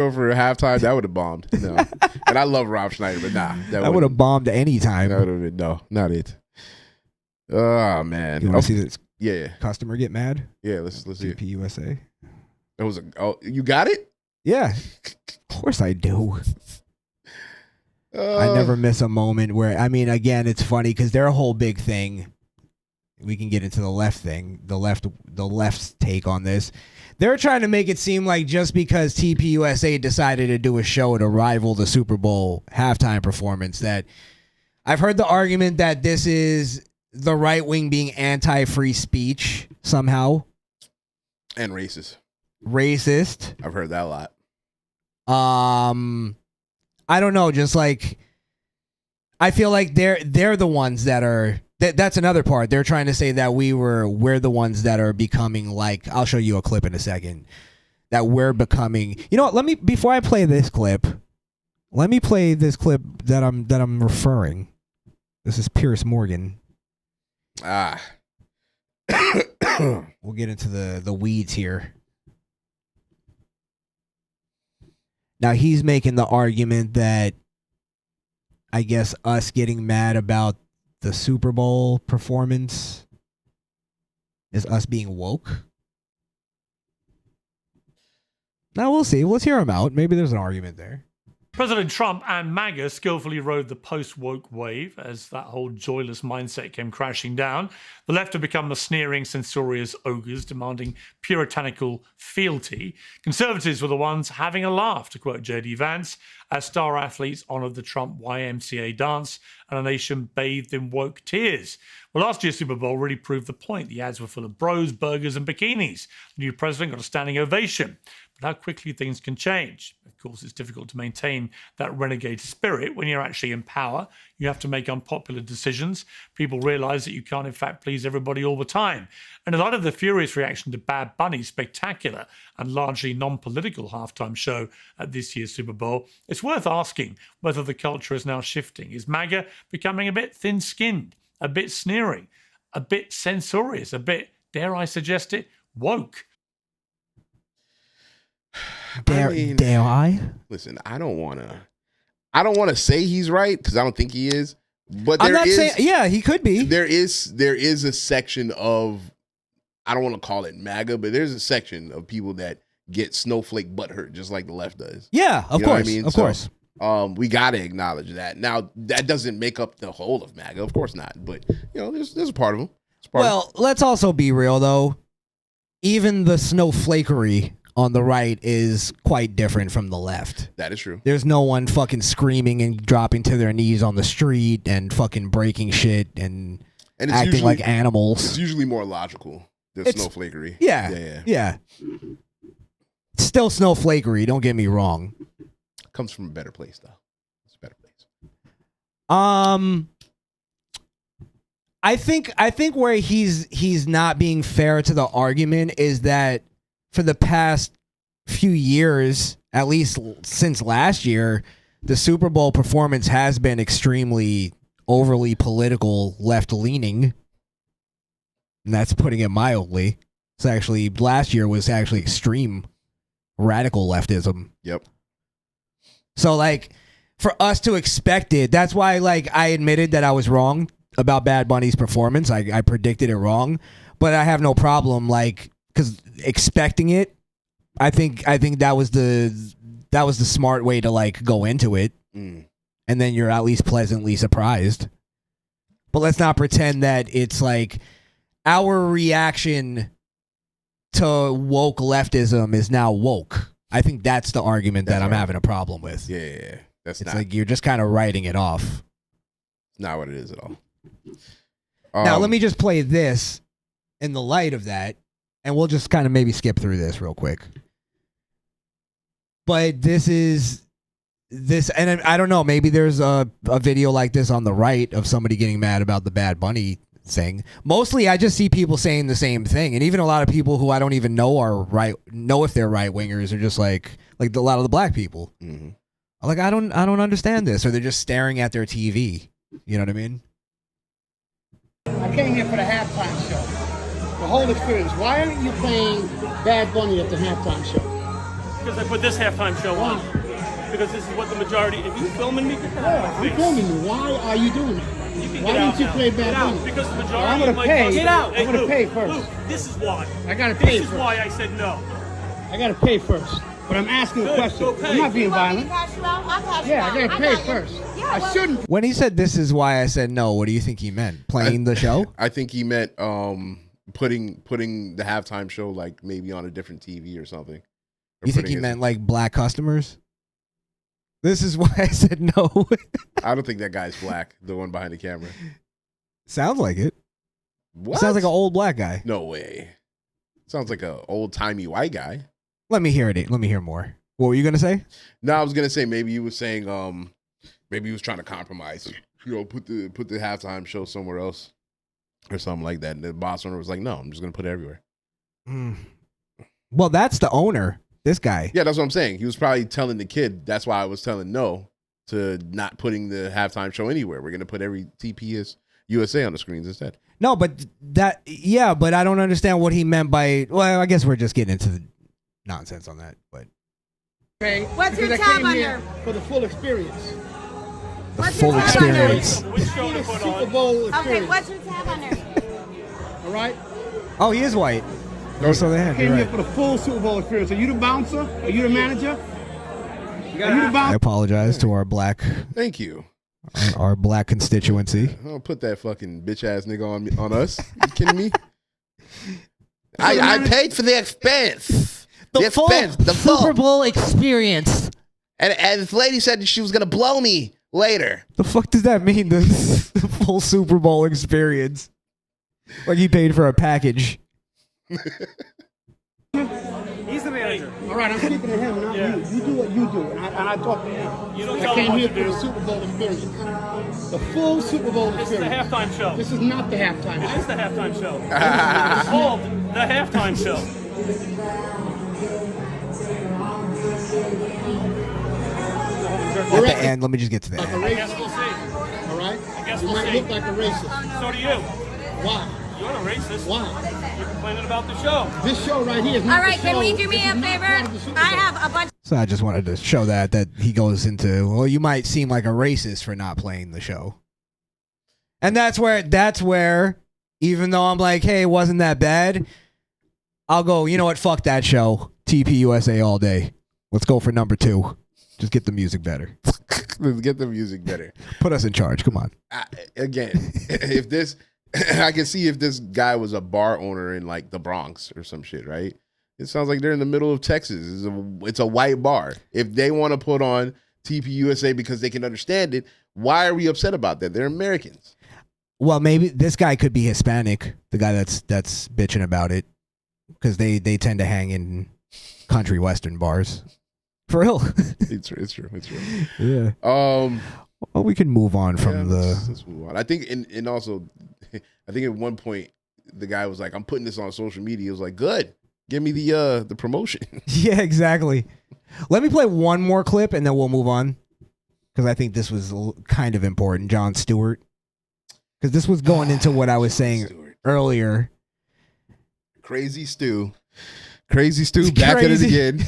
Go for a halftime. That would have bombed. No. And I love Rob Schneider, but nah. That would have bombed any time. That would have been, no, not it. Oh, man. You want to see this yeah. customer get mad? Yeah, let's see it. TPUSA. That was you got it? Yeah. Of course I do. I never miss a moment where, I mean, again, it's funny because their whole big thing, we can get into the left thing, the left's take on this. They're trying to make it seem like just because TPUSA decided to do a show to rival the Super Bowl halftime performance, that I've heard the argument that this is the right wing being anti-free speech somehow. And racist. Racist. I've heard that a lot. I don't know, just like I feel like they're the ones that are that's another part. They're trying to say that we're the ones that are becoming like, I'll show you a clip in a second, that we're becoming. You know what, before I play this clip, let me play this clip that I'm referring. This is Piers Morgan. We'll get into the weeds here. Now, he's making the argument that I guess us getting mad about the Super Bowl performance is us being woke. Now, we'll see. Let's hear him out. Maybe there's an argument there. President Trump and MAGA skillfully rode the post-woke wave as that whole joyless mindset came crashing down. The left have become the sneering, censorious ogres demanding puritanical fealty. Conservatives were the ones having a laugh, to quote J.D. Vance, as star athletes honored the Trump YMCA dance and a nation bathed in woke tears. Well, last year's Super Bowl really proved the point. The ads were full of bros, burgers, and bikinis. The new president got a standing ovation. But how quickly things can change. Of course, it's difficult to maintain that renegade spirit when you're actually in power. You have to make unpopular decisions. People realize that you can't, in fact, please everybody all the time. And in light of the furious reaction to Bad Bunny's spectacular and largely non-political halftime show at this year's Super Bowl, it's worth asking whether the culture is now shifting. Is MAGA becoming a bit thin-skinned, a bit sneering, a bit censorious, a bit, dare I suggest it, woke? Dare I? Listen, I don't want to say he's right because I don't think he is. But I'm not saying, yeah, he could be. There is a section of, I don't want to call it MAGA, but there's a section of people that get snowflake butthurt just like the left does. Yeah, of course, of course. We got to acknowledge that. Now, that doesn't make up the whole of MAGA, of course not. But there's a part of them. Well, let's also be real though. Even the snowflakery on the right is quite different from the left. That is true. There's no one fucking screaming and dropping to their knees on the street and fucking breaking shit and acting usually, like animals. It's usually more logical than snowflakery. Yeah. It's still snowflakery, don't get me wrong. Comes from a better place though. It's a better place. I think where he's not being fair to the argument is that for the past few years, at least since last year, the Super Bowl performance has been extremely overly political, left-leaning. And that's putting it mildly. It's actually, last year was actually extreme radical leftism. Yep. So, like, for us to expect it, that's why, like, I admitted that I was wrong about Bad Bunny's performance. I predicted it wrong. But I have no problem, like, because expecting it, I think that was the smart way to like go into it, and then you're at least pleasantly surprised. But let's not pretend that it's like our reaction to woke leftism is now woke. I think that's the argument that I'm having a problem with. Yeah, it's like you're just kind of writing it off. It's not what it is at all. Now let me just play this in the light of that. And we'll just kind of maybe skip through this real quick. But this, and I don't know, maybe there's a video like this on the right of somebody getting mad about the Bad Bunny thing. Mostly I just see people saying the same thing. And even a lot of people who I don't even know know if they're right-wingers are just like a lot of the black people. Mm-hmm. Like, I don't understand this. Or they're just staring at their TV. You know what I mean? I came here for the halftime show. The whole experience. Why aren't you playing Bad Bunny at the halftime show? Because I put this halftime show on. Because this is what the majority. If you filming me, get that out of my I'm face. filming you. Why are you doing that? You can Why get out didn't you now. play Get Bad out, Bunny? because the I'm majority gonna of my pay. customers- Get out. Hey, I'm gonna Luke, pay first. Luke, this is why. I gotta pay This is first. why I said no. I gotta pay first. But I'm asking a Good, question. go pay. I'm not being You want me violent. to cash you out? I'll cash you Yeah, out. I gotta pay first. Yeah, I well, shouldn't. When he said this is why I said no, what do you think he meant? Playing the show? I think he meant putting the halftime show like maybe on a different TV or something. Or You think putting he it- meant like black customers? This is why I said no. I don't think that guy's black, the one behind the camera. Sounds like it. What? Sounds like an old black guy. No way. Sounds like an old timey white guy. Let me hear it. Let me hear more. What were you gonna say? No, I was gonna say maybe he was saying maybe he was trying to compromise. You know, put the halftime show somewhere else or something like that. And the boss owner was like, no, I'm just gonna put it everywhere. Well, that's the owner. This guy. Yeah, that's what I'm saying. He was probably telling the kid. That's why I was telling no to not putting the halftime show anywhere. We're gonna put every TPS USA on the screens instead. No, but but I don't understand what he meant by. Well, I guess we're just getting into the nonsense on that. But Pay What's your because I tab came here under? for the full experience. the What's full your tab under? experience. Which show to put Super on? Bowl Okay, experience. what's your tab under? All right. Oh, he is white. Oh, so they I had. came You're here right. for the full Super Bowl experience. Are you the bouncer? Are you the manager? Are you the I bouncer? apologize to our black constituency. I'll put that fucking bitch ass nigga on us. You kidding me? I paid for the expense. The expense. The full Super Bowl experience. And this lady said she was gonna blow me later. The fuck does that mean? The full Super Bowl experience. Like he paid for a package. He's the manager. All right, I'm speaking to him, not you. You do what you do, and I talk to him. You don't I tell came him here what for to the do. Super Bowl experience. The full Super Bowl This is the experience. halftime show. This is not the halftime It show. is the halftime show. It's called the halftime show. At the end, let me just get to the Like a end. I guess racist, we'll see. all right? guess You we'll might see. look like a racist. So do you. Why? You're a racist. Why? You're complaining about the show. This show right here is not All right, the show. can we do me This a is not favor? part of the Super I Bowl. have a bunch. So I just wanted to show that he goes into, well, you might seem like a racist for not playing the show. And that's where, even though I'm like, hey, it wasn't that bad, I'll go, you know what, fuck that show. TPUSA all day. Let's go for number 2. Just get the music better. Let's get the music better. Put us in charge. Come on. Again, if this, I can see if this guy was a bar owner in like the Bronx or some shit, right? It sounds like they're in the middle of Texas. It's a white bar. If they want to put on TPUSA because they can understand it, why are we upset about that? They're Americans. Well, maybe this guy could be Hispanic, the guy that's bitching about it, because they tend to hang in country western bars. For real. It's true. Yeah. Well, we can move on from let's move on. I think, and also, I think at one point the guy was like, "I'm putting this on social media." He was like, "Good, give me the promotion." Yeah, exactly. Let me play one more clip and then we'll move on, because I think this was kind of important. Jon Stewart, because this was going into what I was saying earlier. Crazy Stu back at it Crazy. again.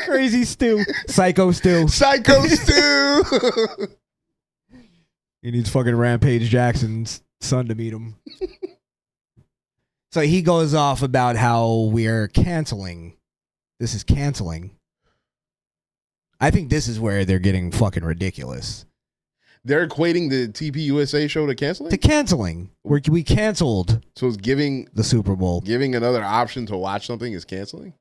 Crazy Stu, Psycho Stu. Psycho Stu. He needs fucking Rampage Jackson's son to meet him. So he goes off about how we're canceling. This is canceling. I think this is where they're getting fucking ridiculous. They're equating the TPUSA show to canceling. To canceling. We canceled So it's giving the Super Bowl. another option to watch something is canceling.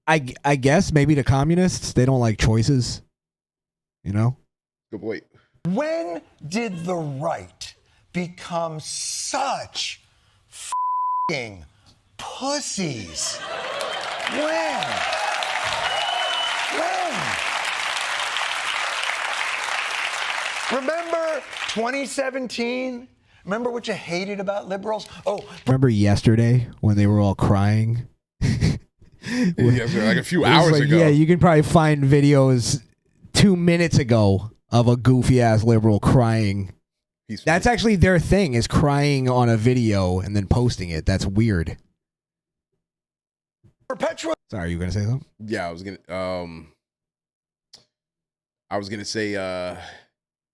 I guess maybe to communists, they don't like choices. You know? Good boy. When did the right become such f***ing pussies? When? Remember 2017? Remember what you hated about liberals? Oh, Remember yesterday when they were all crying? Yes, like a few It was hours like, ago. Yeah, you can probably find videos 2 minutes ago of a goofy ass liberal crying. That's actually their thing, is crying on a video and then posting it. That's weird. perpetuate. Sorry, you were gonna say something? Yeah, I was gonna say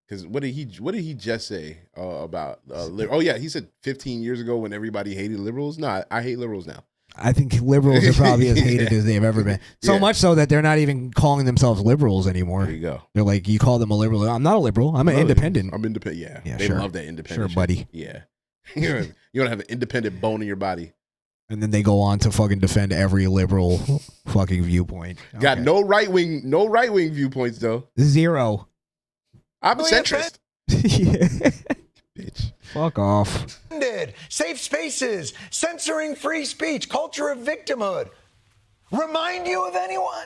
because what did he just say about oh yeah, he said 15 years ago when everybody hated liberals. No, I hate liberals now. I think liberals are probably as hated as they've ever been. So much so that they're not even calling themselves liberals anymore. There you go. They're like, you call them a liberal. I'm not a liberal. I'm an independent. I'm independent. Yeah, they sure. love that independent. Sure, buddy. Yeah, you don't have an independent bone in your body. And then they go on to fucking defend every liberal fucking viewpoint. Got no right wing viewpoints though. Zero. I'm a centrist. Yeah. Bitch. Fuck off. Safe spaces, censoring free speech, culture of victimhood. Remind you of anyone?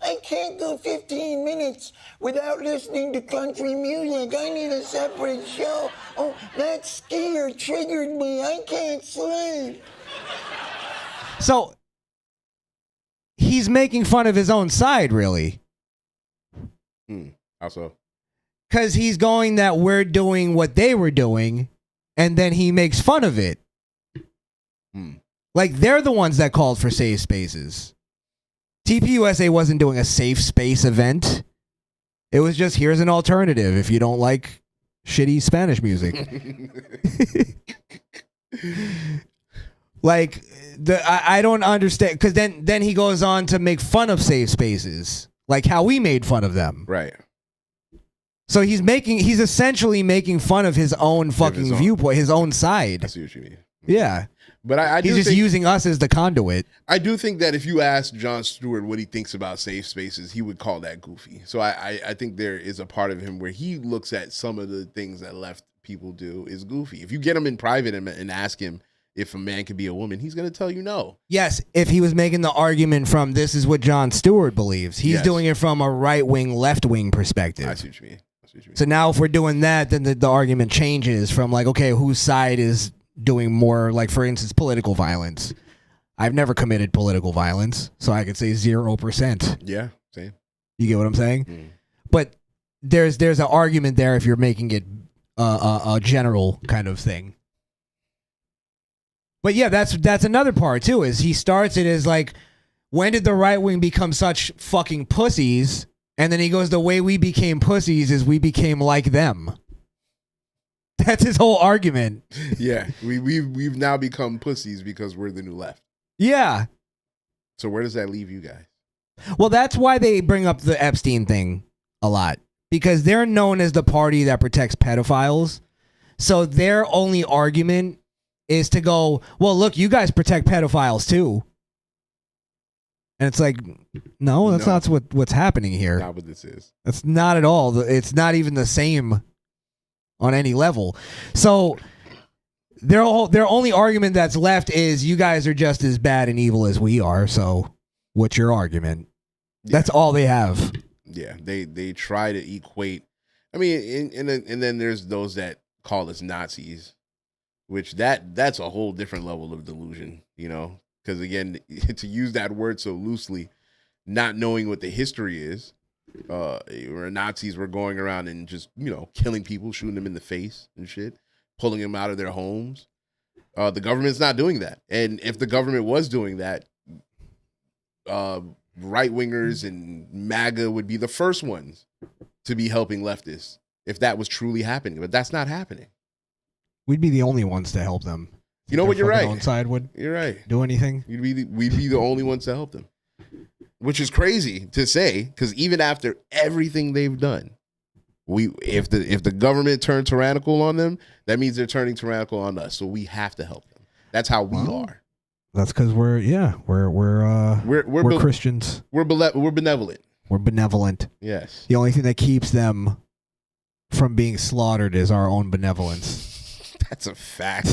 I can't go 15 minutes without listening to country music. I need a separate show. Oh, that skier triggered me. I can't sleep. So he's making fun of his own side, really. How so? Because he's going that we're doing what they were doing, and then he makes fun of it. Like, they're the ones that called for safe spaces. TPUSA wasn't doing a safe space event. It was just, here's an alternative if you don't like shitty Spanish music. Like, I don't understand, because then he goes on to make fun of safe spaces, like how we made fun of them. Right. So he's essentially making fun of his own fucking viewpoint, his own side. I see what you mean. Yeah. But he's just using us as the conduit. I do think that if you ask Jon Stewart what he thinks about safe spaces, he would call that goofy. So I think there is a part of him where he looks at some of the things that left people do is goofy. If you get him in private and ask him if a man could be a woman, he's going to tell you no. Yes, if he was making the argument from this is what Jon Stewart believes. He's doing it from a right-wing, left-wing perspective. I see what you mean. So now if we're doing that, then the argument changes from like, okay, whose side is doing more, like, for instance, political violence. I've never committed political violence, so I could say 0%. Yeah, same. You get what I'm saying? But there's an argument there if you're making it a general kind of thing. But yeah, that's another part too, is he starts it as like, when did the right wing become such fucking pussies? And then he goes, the way we became pussies is we became like them. That's his whole argument. Yeah, we've now become pussies because we're the new left. Yeah. So where does that leave you guys? Well, that's why they bring up the Epstein thing a lot, because they're known as the party that protects pedophiles. So their only argument is to go, well, look, you guys protect pedophiles too. And it's like, no, that's not what's happening here. Not what this is. That's not at all. It's not even the same on any level. So their only argument that's left is you guys are just as bad and evil as we are. So what's your argument? Yeah. That's all they have. Yeah, they try to equate. I mean, and then there's those that call us Nazis, which that's a whole different level of delusion, you know. Because again, to use that word so loosely, not knowing what the history is, where Nazis were going around and just, you know, killing people, shooting them in the face and shit, pulling them out of their homes. The government's not doing that. And if the government was doing that, right-wingers and MAGA would be the first ones to be helping leftists if that was truly happening. But that's not happening. We'd be the only ones to help them. You know what? You're right. Own side would You're right. do anything. We'd be the only ones to help them, which is crazy to say, because even after everything they've done, if the government turned tyrannical on them, that means they're turning tyrannical on us. So we have to help them. That's how we are. That's because we're Christians. We're benevolent. We're benevolent. Yes. The only thing that keeps them from being slaughtered is our own benevolence. That's a fact.